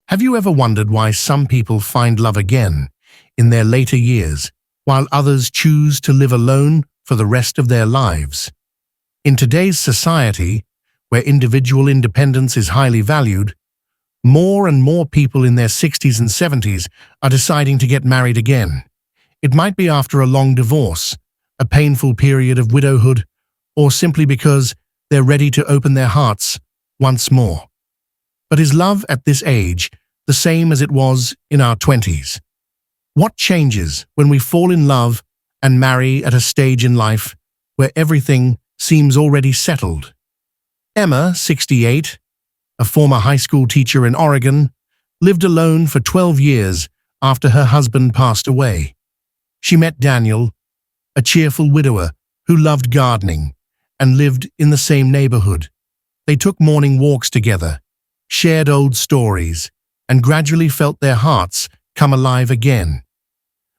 Have you ever wondered why some people find love again in their later years, while others choose to live alone for the rest of their lives? In today's society, where individual independence is highly valued, more and more people in their 60s and 70s are deciding to get married again. It might be after a long divorce, a painful period of widowhood, or simply because they're ready to open their hearts once more. But is love at this age the same as it was in our 20s? What changes when we fall in love and marry at a stage in life where everything seems already settled? Emma, 68, a former high school teacher in Oregon, lived alone for 12 years after her husband passed away. She met Daniel, a cheerful widower who loved gardening and lived in the same neighborhood. They took morning walks together, shared old stories, and gradually felt their hearts come alive again.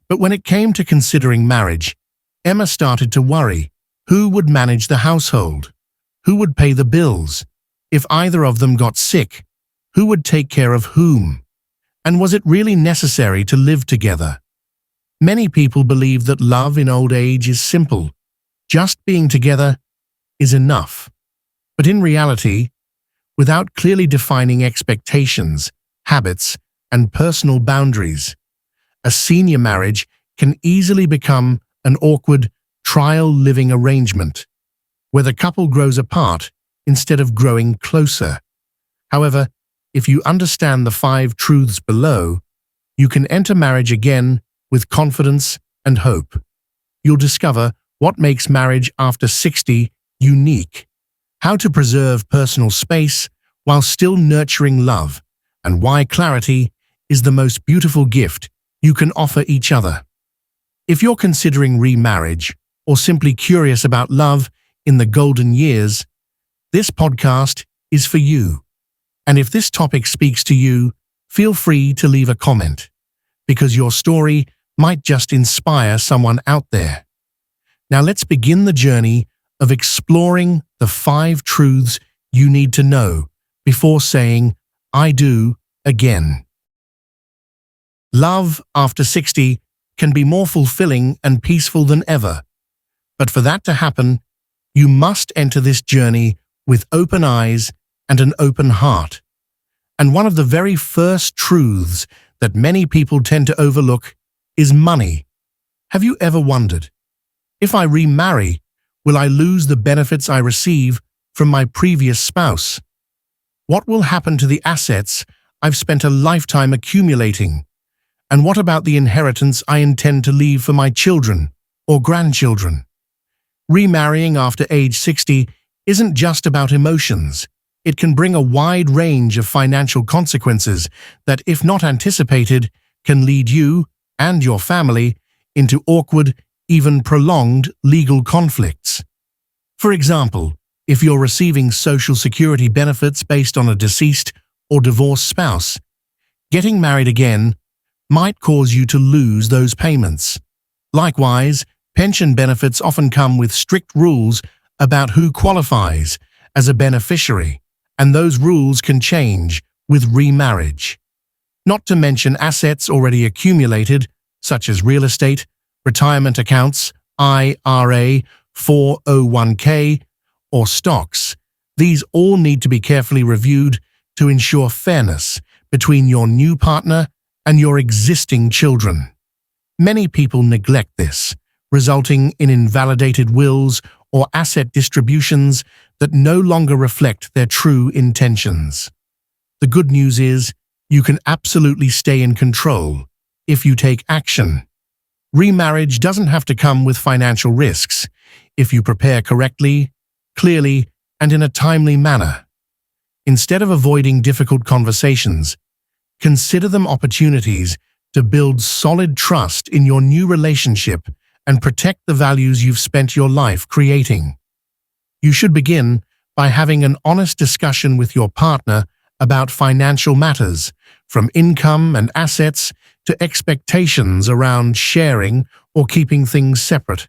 But when it came to considering marriage, Emma started to worry. Who would manage the household? Who would pay the bills? If either of them got sick, who would take care of whom? And was it really necessary to live together? Many people believe that love in old age is simple. Just being together is enough. But in reality, without clearly defining expectations, habits, and personal boundaries, a senior marriage can easily become an awkward trial living arrangement, where the couple grows apart instead of growing closer. However, if you understand the 5 truths below, you can enter marriage again with confidence and hope. You'll discover what makes marriage after 60 unique, how to preserve personal space while still nurturing love, and why clarity is the most beautiful gift you can offer each other. If you're considering remarriage or simply curious about love in the golden years, this podcast is for you. And if this topic speaks to you, feel free to leave a comment, because your story might just inspire someone out there. Now let's begin the journey of exploring the 5 truths you need to know before saying, "I do" again. Love after 60 can be more fulfilling and peaceful than ever. But for that to happen, you must enter this journey with open eyes and an open heart. And one of the very first truths that many people tend to overlook is money. Have you ever wondered, if I remarry, will I lose the benefits I receive from my previous spouse? What will happen to the assets I've spent a lifetime accumulating? And what about the inheritance I intend to leave for my children or grandchildren? Remarrying after age 60 isn't just about emotions. It can bring a wide range of financial consequences that, if not anticipated, can lead you and your family into awkward, even prolonged legal conflicts. For example, if you're receiving Social Security benefits based on a deceased or divorced spouse, getting married again might cause you to lose those payments. Likewise, pension benefits often come with strict rules about who qualifies as a beneficiary, and those rules can change with remarriage. Not to mention assets already accumulated, such as real estate, retirement accounts, IRA, 401k, or stocks. These all need to be carefully reviewed to ensure fairness between your new partner and your existing children. Many people neglect this, resulting in invalidated wills or asset distributions that no longer reflect their true intentions. The good news is, you can absolutely stay in control if you take action. Remarriage doesn't have to come with financial risks if you prepare correctly, clearly, and in a timely manner. Instead of avoiding difficult conversations, consider them opportunities to build solid trust in your new relationship and protect the values you've spent your life creating. You should begin by having an honest discussion with your partner about financial matters, from income and assets to expectations around sharing or keeping things separate.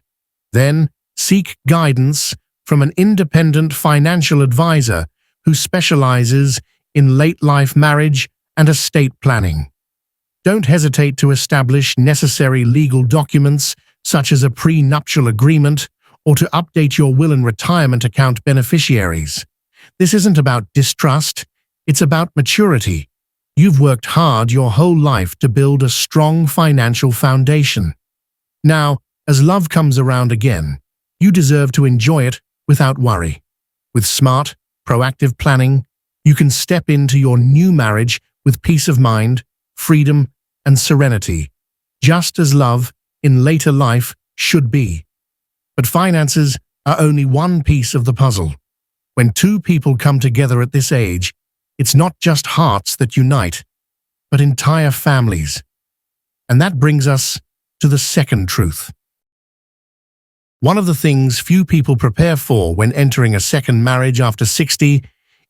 Then, seek guidance from an independent financial advisor who specializes in late-life marriage and estate planning. Don't hesitate to establish necessary legal documents such as a prenuptial agreement or to update your will and retirement account beneficiaries. This isn't about distrust, it's about maturity. You've worked hard your whole life to build a strong financial foundation. Now, as love comes around again, you deserve to enjoy it without worry. With smart, proactive planning, you can step into your new marriage with peace of mind, freedom, and serenity, just as love in later life should be. But finances are only one piece of the puzzle. When two people come together at this age, it's not just hearts that unite, but entire families. And that brings us to the second truth. One of the things few people prepare for when entering a second marriage after 60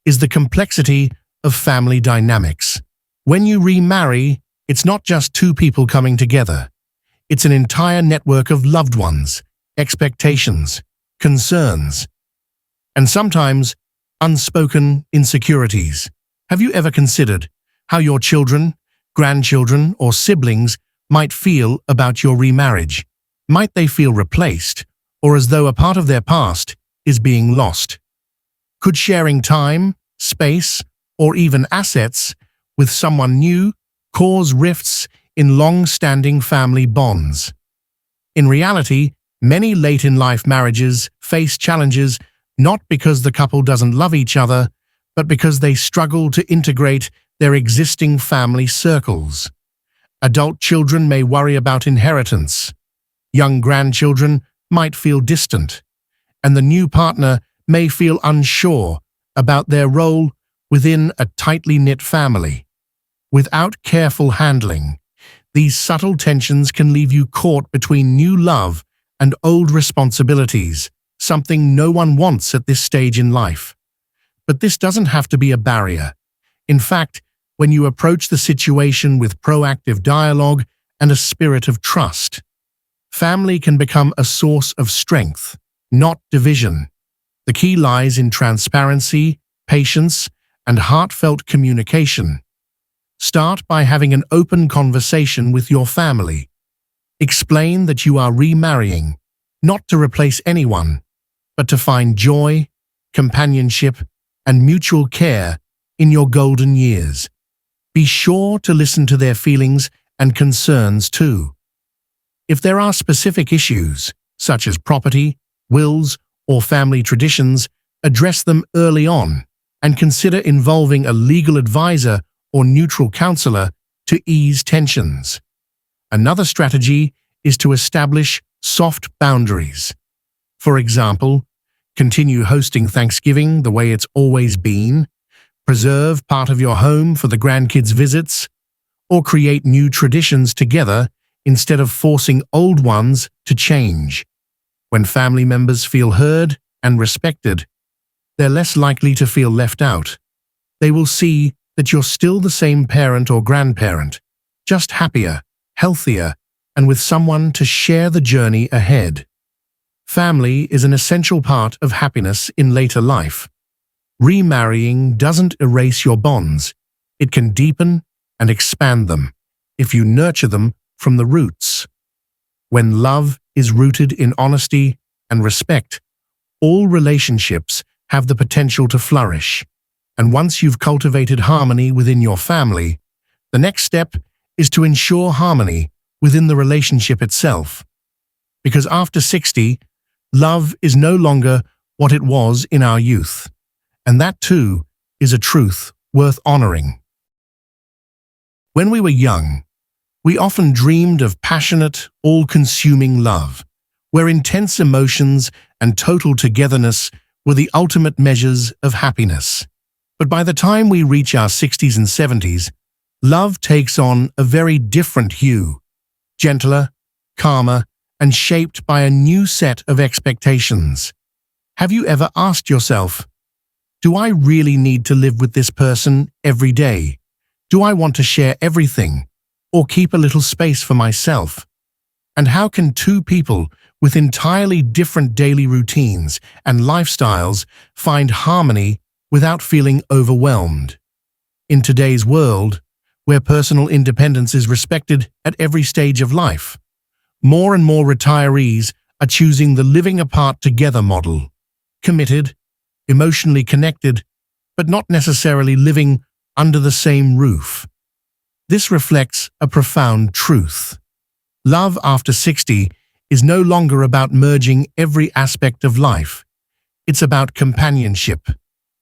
is the complexity of family dynamics. When you remarry, it's not just two people coming together. It's an entire network of loved ones, expectations, concerns, and sometimes unspoken insecurities. Have you ever considered how your children, grandchildren, or siblings might feel about your remarriage? Might they feel replaced, or as though a part of their past is being lost? Could sharing time, space, or even assets with someone new cause rifts in long-standing family bonds? In reality, many late-in-life marriages face challenges not because the couple doesn't love each other, but because they struggle to integrate their existing family circles. Adult children may worry about inheritance. Young grandchildren might feel distant, and the new partner may feel unsure about their role within a tightly knit family. Without careful handling, these subtle tensions can leave you caught between new love and old responsibilities, something no one wants at this stage in life. But this doesn't have to be a barrier. In fact, when you approach the situation with proactive dialogue and a spirit of trust, family can become a source of strength, not division. The key lies in transparency, patience, and heartfelt communication. Start by having an open conversation with your family. Explain that you are remarrying, not to replace anyone, but to find joy, companionship, and mutual care in your golden years. Be sure to listen to their feelings and concerns too. If there are specific issues, such as property, wills, or family traditions, address them early on and consider involving a legal advisor or neutral counselor to ease tensions. Another strategy is to establish soft boundaries. For example, continue hosting Thanksgiving the way it's always been, preserve part of your home for the grandkids' visits, or create new traditions together instead of forcing old ones to change. When family members feel heard and respected, they're less likely to feel left out. They will see that you're still the same parent or grandparent, just happier, healthier, and with someone to share the journey ahead. Family is an essential part of happiness in later life. Remarrying doesn't erase your bonds. It can deepen and expand them if you nurture them from the roots. When love is rooted in honesty and respect, all relationships have the potential to flourish. And once you've cultivated harmony within your family, the next step is to ensure harmony within the relationship itself. Because after 60, love is no longer what it was in our youth. And that too is a truth worth honoring. When we were young, we often dreamed of passionate, all-consuming love, where intense emotions and total togetherness were the ultimate measures of happiness. But by the time we reach our 60s and 70s, love takes on a very different hue, gentler, calmer, and shaped by a new set of expectations. Have you ever asked yourself, do I really need to live with this person every day? Do I want to share everything, or keep a little space for myself? And how can two people with entirely different daily routines and lifestyles find harmony without feeling overwhelmed? In today's world, where personal independence is respected at every stage of life. More and more retirees are choosing the living apart together model. Committed, emotionally connected, but not necessarily living under the same roof. This reflects a profound truth. Love after 60 is no longer about merging every aspect of life. It's about companionship,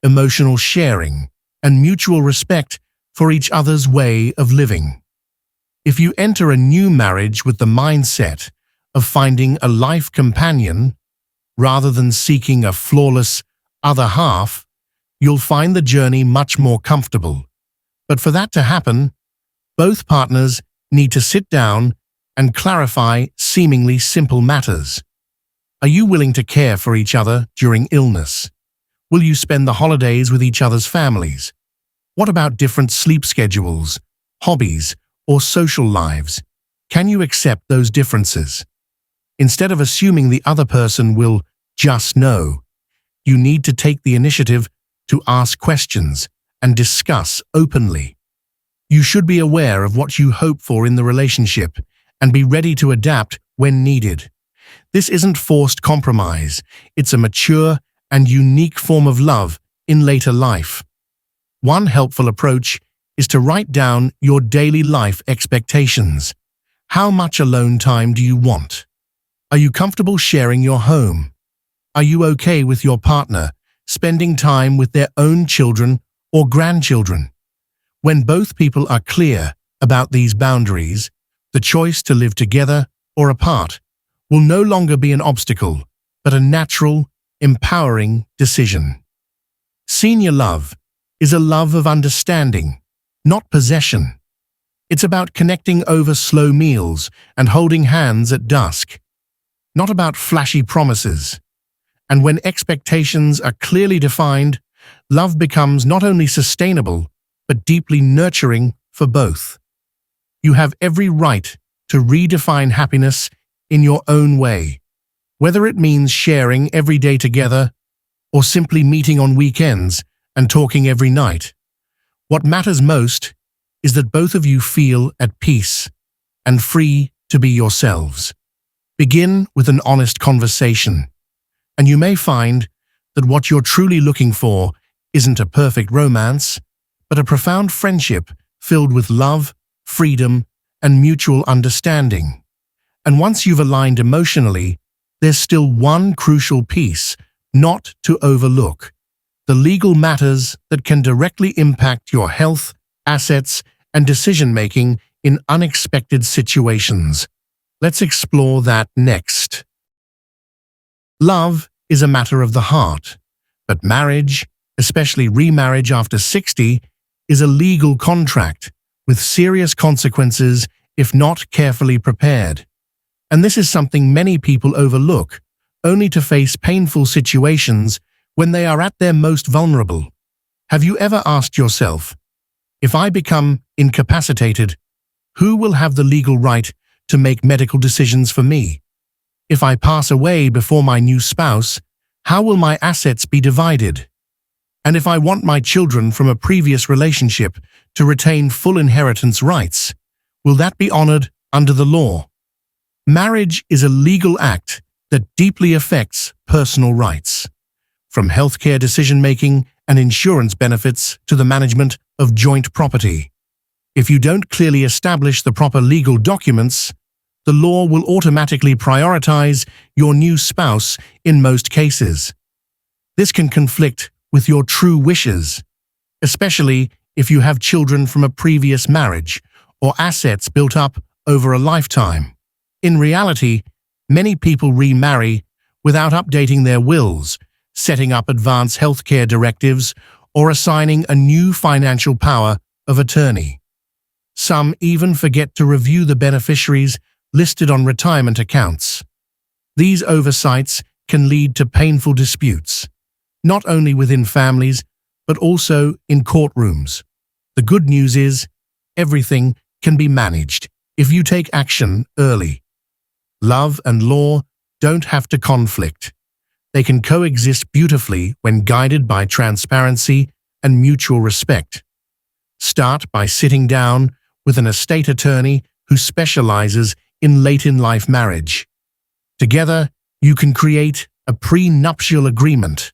emotional sharing, and mutual respect for each other's way of living. If you enter a new marriage with the mindset of finding a life companion, rather than seeking a flawless other half, you'll find the journey much more comfortable. But for that to happen, both partners need to sit down and clarify seemingly simple matters. Are you willing to care for each other during illness? Will you spend the holidays with each other's families? What about different sleep schedules, hobbies, or social lives? Can you accept those differences? Instead of assuming the other person will just know, you need to take the initiative to ask questions and discuss openly. You should be aware of what you hope for in the relationship and be ready to adapt when needed. This isn't forced compromise, it's a mature and unique form of love in later life. One helpful approach is to write down your daily life expectations. How much alone time do you want? Are you comfortable sharing your home? Are you okay with your partner spending time with their own children or grandchildren? When both people are clear about these boundaries, the choice to live together or apart will no longer be an obstacle, but a natural, empowering decision. Senior love is a love of understanding, not possession. It's about connecting over slow meals and holding hands at dusk, not about flashy promises. And when expectations are clearly defined, love becomes not only sustainable, but deeply nurturing for both. You have every right to redefine happiness in your own way, whether it means sharing every day together or simply meeting on weekends and talking every night. What matters most is that both of you feel at peace and free to be yourselves. Begin with an honest conversation, and you may find that what you're truly looking for isn't a perfect romance, but a profound friendship filled with love, freedom, and mutual understanding. And once you've aligned emotionally, there's still one crucial piece not to overlook: the legal matters that can directly impact your health, assets, and decision-making in unexpected situations. Let's explore that next. Love is a matter of the heart, but marriage, especially remarriage after 60, is a legal contract with serious consequences if not carefully prepared. And this is something many people overlook, only to face painful situations when they are at their most vulnerable. Have you ever asked yourself, if I become incapacitated, who will have the legal right to make medical decisions for me? If I pass away before my new spouse, how will my assets be divided? And if I want my children from a previous relationship to retain full inheritance rights, will that be honored under the law? Marriage is a legal act that deeply affects personal rights, from healthcare decision-making and insurance benefits to the management of joint property. If you don't clearly establish the proper legal documents, the law will automatically prioritize your new spouse in most cases. This can conflict with your true wishes, especially if you have children from a previous marriage or assets built up over a lifetime. In reality, many people remarry without updating their wills, setting up advanced healthcare directives, or assigning a new financial power of attorney. Some even forget to review the beneficiaries listed on retirement accounts. These oversights can lead to painful disputes, not only within families, but also in courtrooms. The good news is, everything can be managed if you take action early. Love and law don't have to conflict. They can coexist beautifully when guided by transparency and mutual respect. Start by sitting down with an estate attorney who specializes in late-in-life marriage. Together, you can create a prenuptial agreement,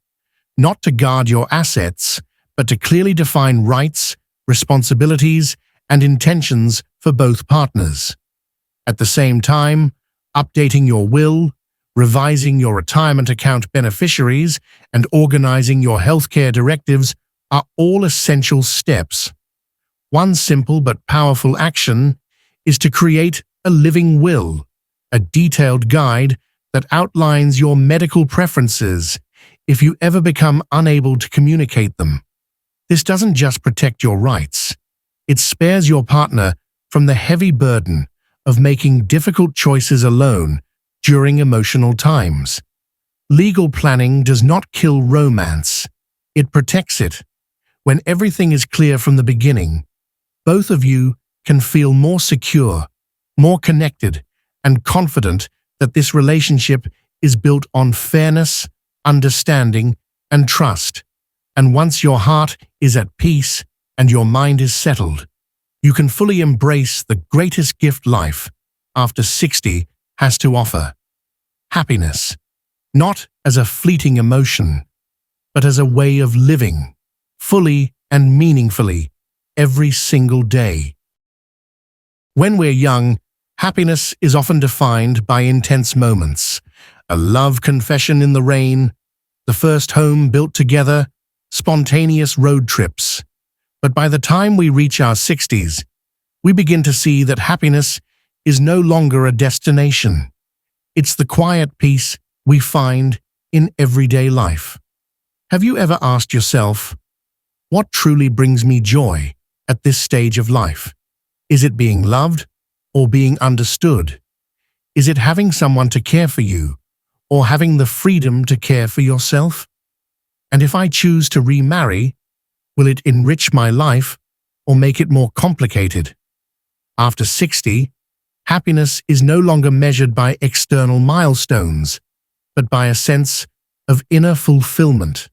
not to guard your assets, but to clearly define rights, responsibilities, and intentions for both partners. At the same time, updating your will, revising your retirement account beneficiaries, and organizing your healthcare directives are all essential steps. One simple but powerful action is to create a living will, a detailed guide that outlines your medical preferences if you ever become unable to communicate them. This doesn't just protect your rights, it spares your partner from the heavy burden of making difficult choices alone during emotional times. Legal planning does not kill romance, it protects it. When everything is clear from the beginning, both of you can feel more secure, more connected, and confident that this relationship is built on fairness, understanding, and trust. And once your heart is at peace and your mind is settled, you can fully embrace the greatest gift life, after 60, has to offer. Happiness, not as a fleeting emotion, but as a way of living, fully and meaningfully, every single day. When we're young, happiness is often defined by intense moments, a love confession in the rain, the first home built together, spontaneous road trips. But by the time we reach our 60s, we begin to see that happiness is no longer a destination. It's the quiet peace we find in everyday life. Have you ever asked yourself, what truly brings me joy at this stage of life? Is it being loved or being understood? Is it having someone to care for you or having the freedom to care for yourself? And if I choose to remarry, will it enrich my life or make it more complicated? After 60, happiness is no longer measured by external milestones, but by a sense of inner fulfillment.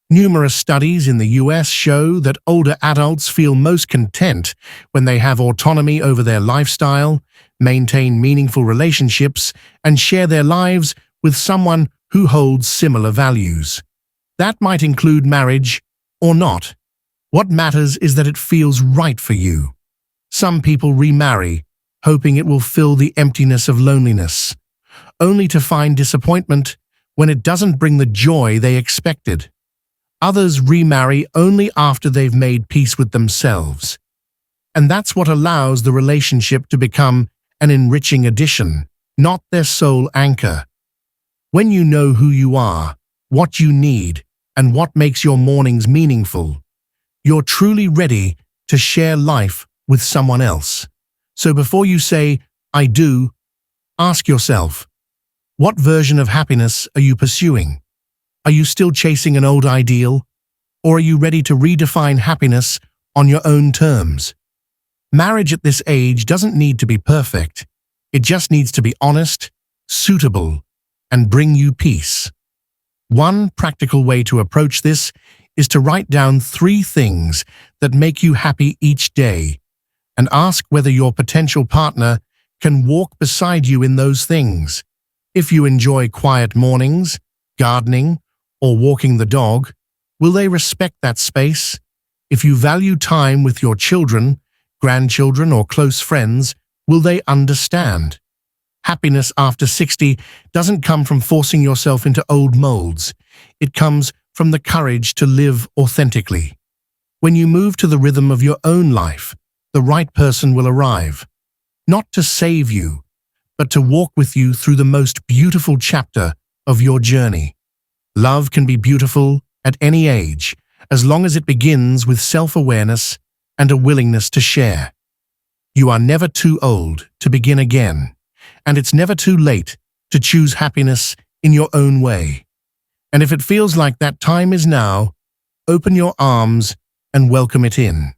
Numerous studies in the US show that older adults feel most content when they have autonomy over their lifestyle, maintain meaningful relationships, and share their lives with someone who holds similar values. That might include marriage or not. What matters is that it feels right for you. Some people remarry, hoping it will fill the emptiness of loneliness, only to find disappointment when it doesn't bring the joy they expected. Others remarry only after they've made peace with themselves. And that's what allows the relationship to become an enriching addition, not their sole anchor. When you know who you are, what you need, and what makes your mornings meaningful, you're truly ready to share life with someone else. So before you say, I do, ask yourself, what version of happiness are you pursuing? Are you still chasing an old ideal? Or are you ready to redefine happiness on your own terms? Marriage at this age doesn't need to be perfect. It just needs to be honest, suitable, and bring you peace. One practical way to approach this is to write down 3 things that make you happy each day and ask whether your potential partner can walk beside you in those things. If you enjoy quiet mornings, gardening, or walking the dog, will they respect that space? If you value time with your children, grandchildren, or close friends, will they understand? Happiness after 60 doesn't come from forcing yourself into old molds. It comes from the courage to live authentically. When you move to the rhythm of your own life, the right person will arrive, not to save you, but to walk with you through the most beautiful chapter of your journey. Love can be beautiful at any age, as long as it begins with self-awareness and a willingness to share. You are never too old to begin again, and it's never too late to choose happiness in your own way. And if it feels like that time is now, open your arms and welcome it in.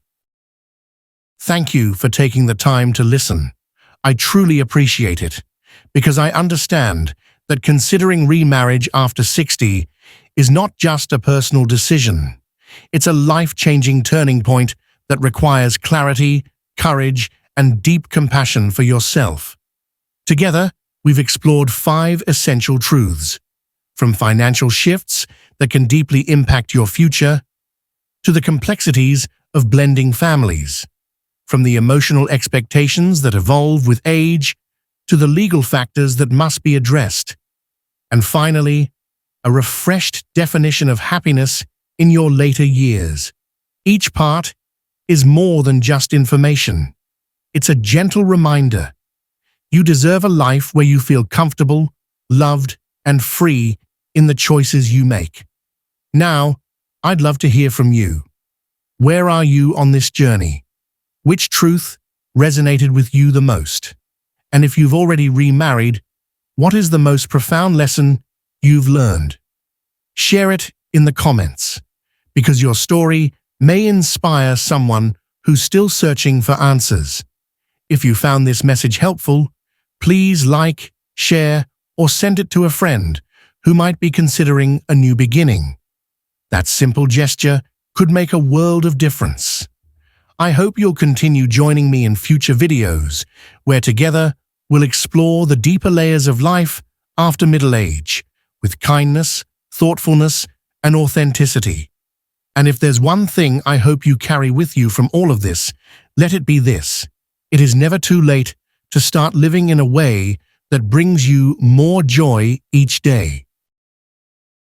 Thank you for taking the time to listen. I truly appreciate it, because I understand that considering remarriage after 60 is not just a personal decision. It's a life-changing turning point that requires clarity, courage, and deep compassion for yourself. Together, we've explored 5 essential truths, from financial shifts that can deeply impact your future, to the complexities of blending families, from the emotional expectations that evolve with age, to the legal factors that must be addressed, and finally, a refreshed definition of happiness in your later years. Each part is more than just information. It's a gentle reminder. You deserve a life where you feel comfortable, loved, and free in the choices you make. Now, I'd love to hear from you. Where are you on this journey? Which truth resonated with you the most? And if you've already remarried, what is the most profound lesson you've learned? Share it in the comments, because your story may inspire someone who's still searching for answers. If you found this message helpful, please like, share, or send it to a friend who might be considering a new beginning. That simple gesture could make a world of difference. I hope you'll continue joining me in future videos, where together we'll explore the deeper layers of life after middle age, with kindness, thoughtfulness, and authenticity. And if there's one thing I hope you carry with you from all of this, let it be this: it is never too late to start living in a way that brings you more joy each day.